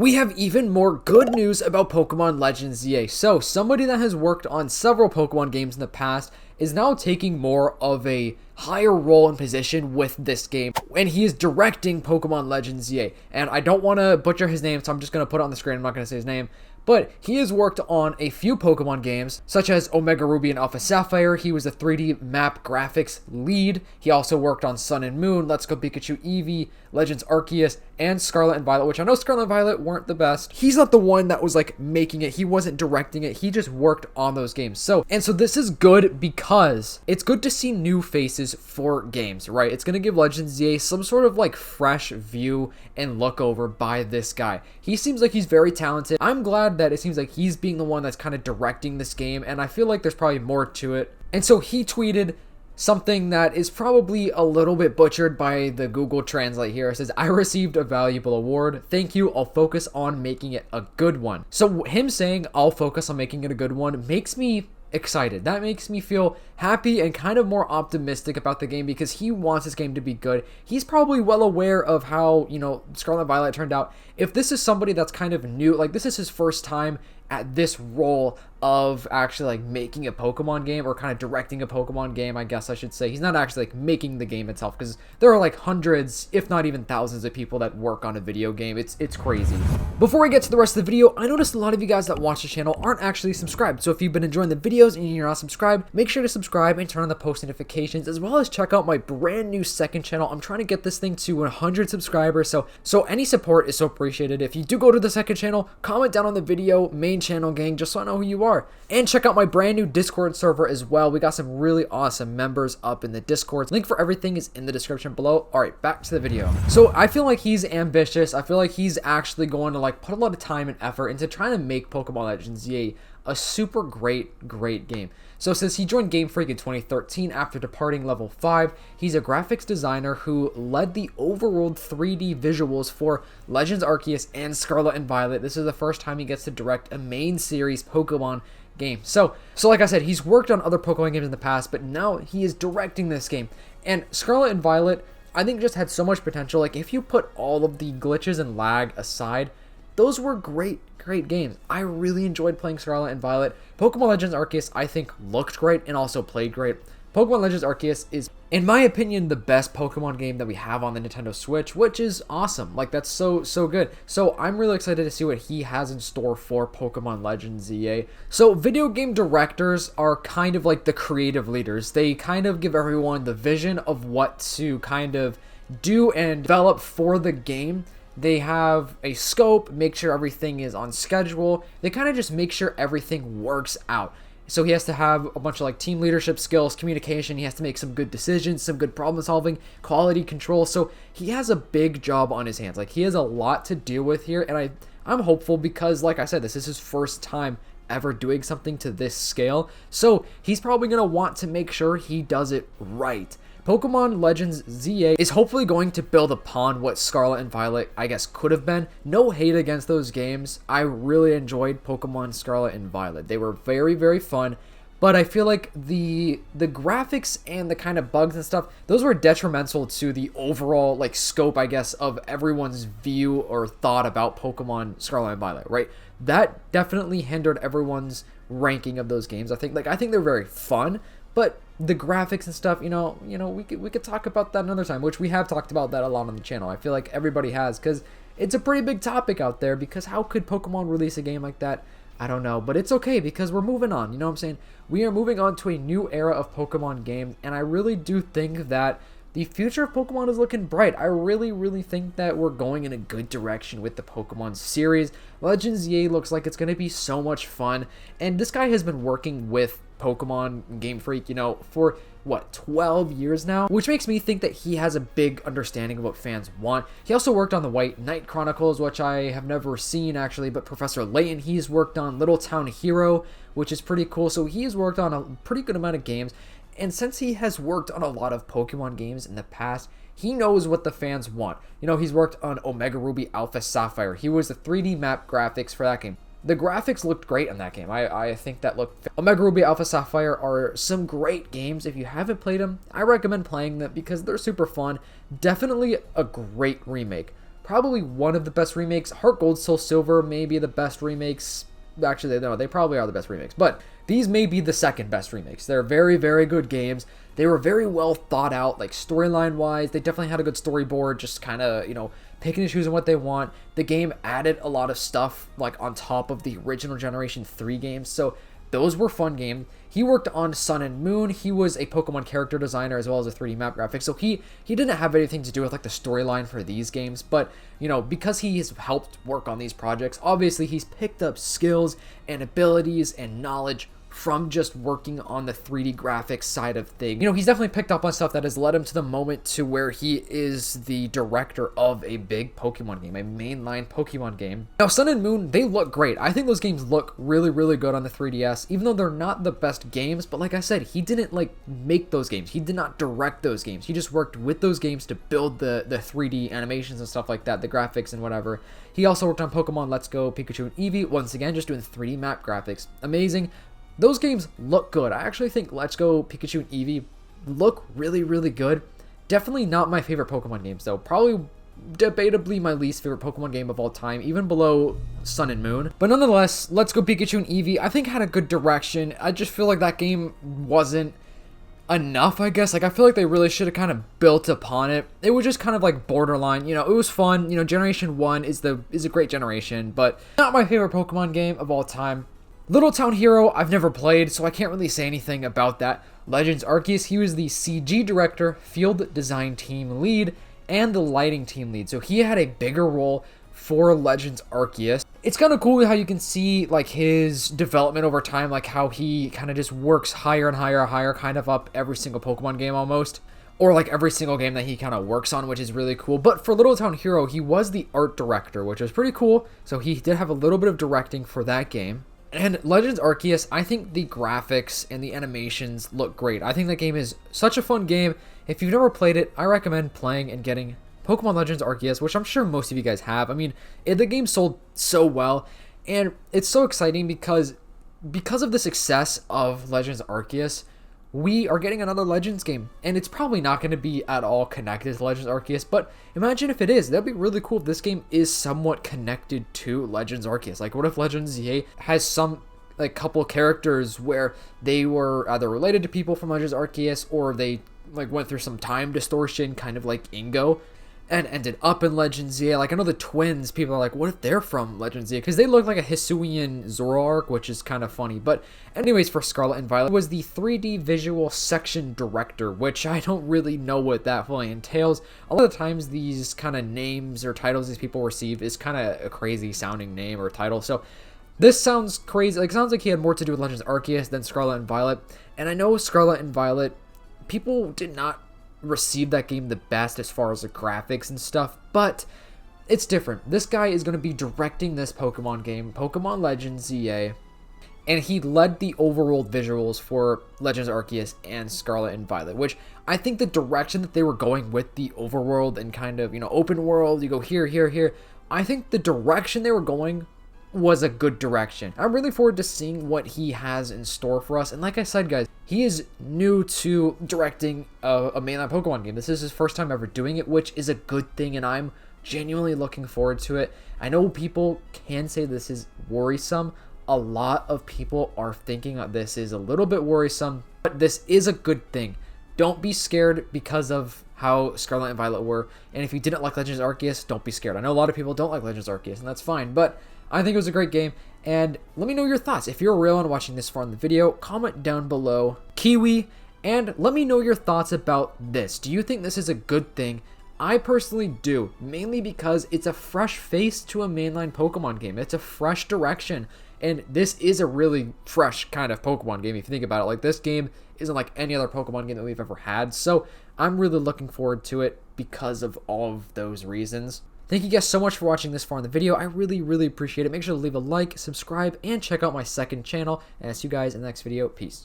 we have even more good news about Pokemon Legends ZA. So, somebody that has worked on several Pokemon games in the past is now taking more of a higher role and position with this game, and he is directing Pokemon Legends ZA. And I don't want to butcher his name, so I'm just going to put it on the screen. I'm not going to say his name. But he has worked on a few Pokemon games, such as Omega Ruby and Alpha Sapphire. He was a 3D map graphics lead. He also worked on Sun and Moon, Let's Go Pikachu Eevee, Legends Arceus, and Scarlet and Violet, which I know Scarlet and Violet weren't the best. He's not the one that was like making it. He wasn't directing it. He just worked on those games. So this is good because it's good to see new faces for games, right? It's going to give Legends ZA some sort of like fresh view and look over by this guy. He seems like he's very talented. I'm glad that it seems like he's being the one that's kind of directing this game, and I feel like there's probably more to it. And so he tweeted something that is probably a little bit butchered by the Google Translate here. It says, "I received a valuable award. Thank you. I'll focus on making it a good one." So him saying, "I'll focus on making it a good one," makes me excited. That makes me feel happy and kind of more optimistic about the game because he wants this game to be good. He's probably well aware of how, Scarlet and Violet turned out. If this is somebody that's kind of new, like this is his first time at this role of actually like making a Pokemon game or kind of directing a Pokemon game, I guess I should say. He's not actually like making the game itself because there are like hundreds, if not even thousands of people that work on a video game. It's crazy. Before we get to the rest of the video, I noticed a lot of you guys that watch the channel aren't actually subscribed. So if you've been enjoying the videos and you're not subscribed, make sure to subscribe and turn on the post notifications, as well as check out my brand new second channel. I'm trying to get this thing to 100 subscribers. So any support is so appreciated. If you do go to the second channel, comment down on the video, main channel gang, just so I know who you are. And check out my brand new Discord server as well. We got some really awesome members up in the Discord. Link for everything is in the description below. All right, back to the video. So I feel like he's ambitious. I feel like he's actually going to like put a lot of time and effort into trying to make Pokemon Legends ZA a super great game. So since he joined Game Freak in 2013 after departing Level 5, he's a graphics designer who led the overworld 3D visuals for Legends Arceus and Scarlet and Violet. This is the first time he gets to direct a main series Pokemon game. So like I said, he's worked on other Pokemon games in the past, but now he is directing this game. And Scarlet and Violet, I think, just had so much potential. Like if you put all of the glitches and lag aside, those were great games. I really enjoyed playing Scarlet and Violet. Pokemon Legends Arceus, I think, looked great and also played great. Pokemon Legends Arceus is, in my opinion, the best Pokemon game that we have on the Nintendo Switch, which is awesome. Like, that's so good. So I'm really excited to see what he has in store for Pokemon Legends ZA. So video game directors are kind of like the creative leaders. They kind of give everyone the vision of what to kind of do and develop for the game. They have a scope, make sure everything is on schedule. They kind of just make sure everything works out. So he has to have a bunch of like team leadership skills, communication. He has to make some good decisions, some good problem solving, quality control. So he has a big job on his hands. Like he has a lot to deal with here. And I'm hopeful because, like I said, this is his first time ever doing something to this scale. So he's probably going to want to make sure he does it right. Pokemon Legends ZA is hopefully going to build upon what Scarlet and Violet, I guess, could have been. No hate against those games. I really enjoyed Pokemon Scarlet and Violet. They were very fun, but I feel like the graphics and the kind of bugs and stuff, those were detrimental to the overall like scope, I guess, of everyone's view or thought about Pokemon Scarlet and Violet, right? That definitely hindered everyone's ranking of those games. I think they're very fun, but the graphics and stuff, we could talk about that another time, which we have talked about that a lot on the channel. I feel like everybody has, because it's a pretty big topic out there, because how could Pokemon release a game like that? I don't know, but it's okay because we're moving on, you know what I'm saying? We are moving on to a new era of Pokemon games, and I really do think that the future of Pokemon is looking bright. I really think that we're going in a good direction with the Pokemon series. Legends ZA looks like it's going to be so much fun, and this guy has been working with Pokemon Game Freak, for what, 12 years now, which makes me think that he has a big understanding of what fans want. He also worked on the White Knight Chronicles, which I have never seen actually, but Professor Layton, he's worked on Little Town Hero, which is pretty cool. So he's worked on a pretty good amount of games, and since he has worked on a lot of Pokemon games in the past, he knows what the fans want. He's worked on Omega Ruby Alpha Sapphire. He was the 3D map graphics for that game. The graphics looked great in that game. I think that looked... Omega Ruby Alpha Sapphire are some great games. If you haven't played them, I recommend playing them because they're super fun. Definitely a great remake. probably one of the best remakes. Heart Gold, Soul Silver may be the best remakes. Actually, no, they probably are the best remakes, but these may be the second best remakes. They're very, very good games. They were very well thought out, like storyline wise. They definitely had a good storyboard, just kind of, you know, picking and choosing what they want. The game added a lot of stuff like on top of the original Generation 3 games, so those were fun games. He worked on Sun and Moon. He was a Pokemon character designer as well as a 3D map graphic. So he didn't have anything to do with like the storyline for these games. But, you know, because he has helped work on these projects, obviously he's picked up skills and abilities and knowledge from just working on the 3D graphics side of things. You know, he's definitely picked up on stuff that has led him to the moment to where he is the director of a big Pokemon game, a mainline Pokemon game. Now, Sun and Moon, they look great. I think those games look really, really good on the 3DS, even though they're not the best games. But like I said, he didn't like make those games. He did not direct those games. He just worked with those games to build the 3D animations and stuff like that, the graphics and whatever. He also worked on Pokemon Let's Go, Pikachu, and Eevee, once again, just doing 3D map graphics. Amazing. Those games look good. I actually think Let's Go, Pikachu, and Eevee look really, really good. Definitely not my favorite Pokemon games, though. Probably debatably my least favorite Pokemon game of all time, even below Sun and Moon. But nonetheless, Let's Go, Pikachu, and Eevee, I think had a good direction. I just feel like that game wasn't enough, I guess. Like, I feel like they really should have kind of built upon it. It was just kind of like borderline, you know, it was fun. You know, Generation 1 is a great generation, but not my favorite Pokemon game of all time. Little Town Hero, I've never played, so I can't really say anything about that. Legends Arceus, he was the CG director, field design team lead, and the lighting team lead. So he had a bigger role for Legends Arceus. It's kind of cool how you can see like his development over time, like how he kind of just works higher and higher, kind of up every single Pokemon game almost. Or like every single game that he kind of works on, which is really cool. But for Little Town Hero, he was the art director, which was pretty cool. So he did have a little bit of directing for that game. And Legends Arceus, I think the graphics and the animations look great. I think that game is such a fun game. If you've never played it, I recommend playing and getting Pokemon Legends Arceus, which I'm sure most of you guys have. I mean, the game sold so well, and it's so exciting because of the success of Legends Arceus, we are getting another Legends game, and it's probably not going to be at all connected to Legends Arceus, but imagine if it is. That'd be really cool if this game is somewhat connected to Legends Arceus. Like, what if Legends ZA has some, like, couple characters where they were either related to people from Legends Arceus, or they, like, went through some time distortion, kind of like Ingo, and ended up in Legends ZA. Like, I know the twins, people are like, what if they're from Legends ZA? Because they look like a Hisuian Zoroark, which is kind of funny. But anyways, for Scarlet and Violet, was the 3D visual section director, which I don't really know what that fully entails. A lot of times, these kind of names or titles these people receive is kind of a crazy sounding name or title. So this sounds crazy. Like, it sounds like he had more to do with Legends Arceus than Scarlet and Violet. And I know Scarlet and Violet, people did not receive that game the best as far as the graphics and stuff, but it's different. This guy is going to be directing this Pokemon game, Pokemon Legends ZA, and he led the overall visuals for Legends Arceus and Scarlet and Violet, which I think the direction that they were going with the overworld and kind of, you know, open world, you go here, here, here, I think the direction they were going was a good direction. I'm really forward to seeing what he has in store for us. And like I said, guys, he is new to directing a mainline Pokemon game. This is his first time ever doing it, which is a good thing, and I'm genuinely looking forward to it. I know people can say this is worrisome. A lot of people are thinking that this is a little bit worrisome, but this is a good thing. Don't be scared because of how Scarlet and Violet were. And if you didn't like Legends Arceus, don't be scared. I know a lot of people don't like Legends Arceus, and that's fine, but I think it was a great game, and let me know your thoughts. If you're real and watching this far in the video, comment down below Kiwi, and let me know your thoughts about this. Do you think this is a good thing? I personally do, mainly because it's a fresh face to a mainline Pokemon game. It's a fresh direction, and this is a really fresh kind of Pokemon game if you think about it. Like, this game isn't like any other Pokemon game that we've ever had, so I'm really looking forward to it because of all of those reasons. Thank you guys so much for watching this far in the video. I really, really appreciate it. Make sure to leave a like, subscribe, and check out my second channel. And I'll see you guys in the next video. Peace.